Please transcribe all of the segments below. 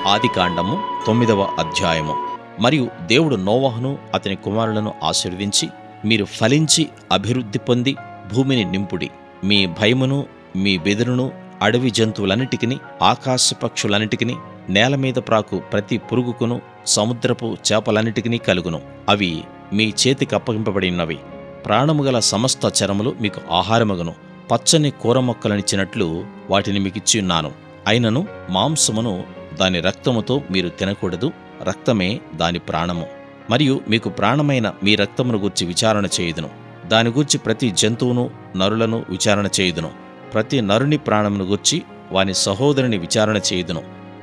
ఆదికాండము 9వ అధ్యాయము. మరియు దేవుడు నోవహును అతని కుమారులను ఆశీర్వదించి, మీరు ఫలించి అభివృద్ధి పొంది భూమిని నింపుడి. మీ భయమును, మీ బెదురును అడవి జంతువులన్నిటికిని, ఆకాశ పక్షులన్నిటికిని, నేల మీద ప్రాకు ప్రతి పురుగుకును, సముద్రపు చేపలన్నిటికిని కలుగును. అవి మీ చేతికి అప్పగింపబడి ఉన్నవి. ప్రాణము గల సమస్త చరములు మీకు ఆహారమగును. పచ్చని కూర మొక్కలనిచ్చినట్లు వాటిని మీకిచ్చి ఉన్నాను. అయినను మాంసమును దాని రక్తముతో మీరు తినకూడదు. రక్తమే దాని ప్రాణము. మరియు మీకు ప్రాణమైన మీ రక్తమును గూర్చి విచారణ చేయుదును. దాని గూర్చి ప్రతి జంతువును, నరులను విచారణ చేయుదును. ప్రతి నరుని ప్రాణమును గూర్చి వాని సహోదరుని విచారణ చేయుదును.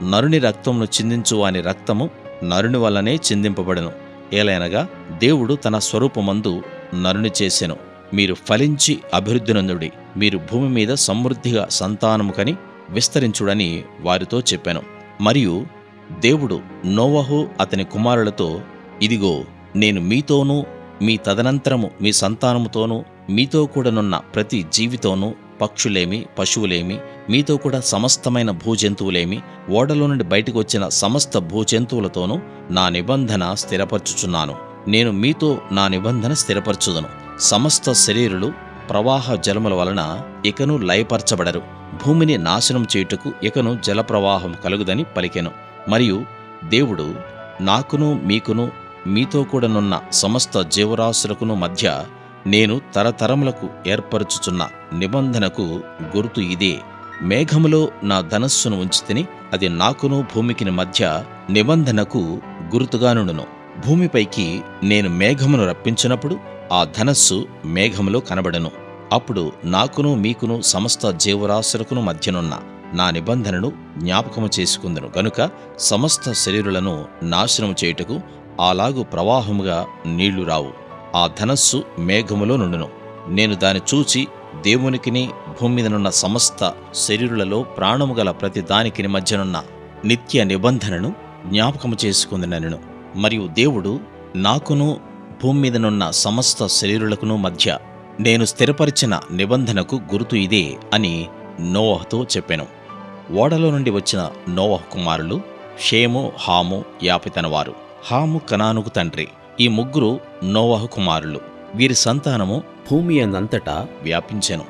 నరుని రక్తమును చిందించు వాని రక్తము నరుని వల్లనే చిందింపబడును. ఏలైనగా దేవుడు తన స్వరూపమందు నరుని చేసెను. మీరు ఫలించి అభివృద్ధి నొందుడి. మీరు భూమి మీద సమృద్ధిగా సంతానము కని విస్తరించుడని వారితో చెప్పాను. మరియు దేవుడు నోవహు అతని కుమారులతో, ఇదిగో, నేను మీతోనూ మీ తదనంతరము మీ సంతానముతోనూ మీతో కూడానున్న ప్రతి జీవితోనూ, పక్షులేమి, పశువులేమి, మీతో కూడా సమస్తమైన భూజంతువులేమి, ఓడలో నుండి బయటకు వచ్చిన సమస్త భూజంతువులతోనూ నా నిబంధన స్థిరపరచుచున్నాను. నేను మీతో నా నిబంధన స్థిరపరచుదును. సమస్త శరీరులు ప్రవాహ జలముల వలన ఇకను లయపరచబడరు. భూమిని నాశనం చేయుటకు ఇకను జలప్రవాహం కలుగుదని పలికెను. మరియు దేవుడు నాకును మీకును మీతో కూడానున్న సమస్త జీవరాశులకును మధ్య నేను తరతరములకు ఏర్పరచుచున్న నిబంధనకు గుర్తు ఇదే. మేఘములో నా ధనస్సును ఉంచితిని, అది నాకును భూమికిని మధ్య నిబంధనకు గుర్తుగానుండును. భూమిపైకి నేను మేఘమును రప్పించినప్పుడు ఆ ధనస్సు మేఘములో కనబడను. అప్పుడు నాకును మీకును సమస్త జీవరాశులకును మధ్యనున్న నా నిబంధనను జ్ఞాపకము చేసుకుందును గనుక సమస్త శరీరులను నాశనము చేయుటకు అలాగు ప్రవాహముగా నీళ్లు రావు. ఆ ధనస్సు మేఘములో నుండును. నేను దాని చూచి దేవునికిని భూమి మీదనున్న సమస్త శరీరులలో ప్రాణము గల ప్రతి దానికిని మధ్యనున్న నిత్య నిబంధనను జ్ఞాపకము చేసుకుందునెను. మరియు దేవుడు నాకును భూమి మీదనున్న సమస్త శరీరులకును మధ్య నేను స్థిరపరిచిన నిబంధనకు గుర్తు ఇదే అని నోవహుతో చెప్పెను. ఓడలో నుండి వచ్చిన నోవహు కుమారులు షేము, హాము, యాపెతనవారు. హాము కనానుకు తండ్రి. ఈ ముగ్గురు నోవహు కుమారులు. వీరి సంతానము భూమి అందంతటా వ్యాపించెను.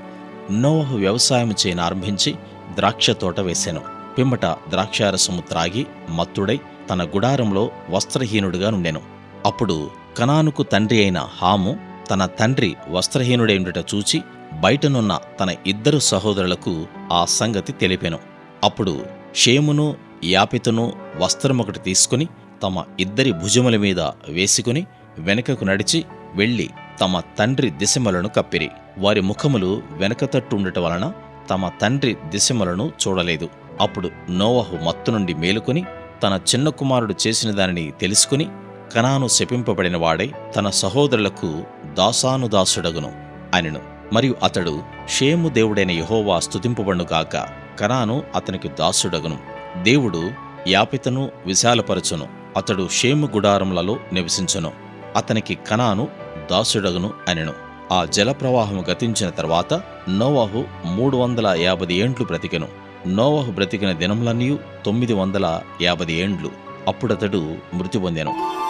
నోవహు వ్యవసాయము చేయనారంభించి ద్రాక్ష తోట వేసెను. పిమ్మట ద్రాక్షారసము త్రాగి మత్తుడై తన గుడారంలో వస్త్రహీనుడుగా నుండెను. అప్పుడు కనానుకు తండ్రి అయిన హాము తన తండ్రి వస్త్రహీనుడై ఉండుట చూచి బయటనున్న తన ఇద్దరు సహోదరులకు ఆ సంగతి తెలిపెను. అప్పుడు షేమును, యాపెతును వస్త్రమొకటి తీసుకుని తమ ఇద్దరి భుజముల మీద వేసుకుని వెనుకకు నడిచి వెళ్లి తమ తండ్రి దిశమలను కప్పిరి. వారి ముఖములు వెనకతట్టు ఉండుట వలన తమ తండ్రి దిశమలను చూడలేదు. అప్పుడు నోవహు మత్తు నుండి మేలుకొని తన చిన్న కుమారుడు చేసిన దానిని తెలుసుకుని, కనాను శపింపబడిన వాడై తన సహోదరులకు దాసానుదాసుడగును అనెను. మరియు అతడు, షేము దేవుడైన యెహోవా స్తుతింపబడునుగాక, కనాను అతనికి దాసుడగును. దేవుడు యాపెతును విశాలపరచును, అతడు షేము గుడారములలో నివసించును, అతనికి కనాను దాసుడగును అనెను. ఆ జలప్రవాహము గతించిన తర్వాత నోవహు 350 ఏండ్లు బ్రతికెను. నోవహు బ్రతికిన దినములన్నీయు 950 ఏండ్లు. అప్పుడతడు మృతి పొందెను.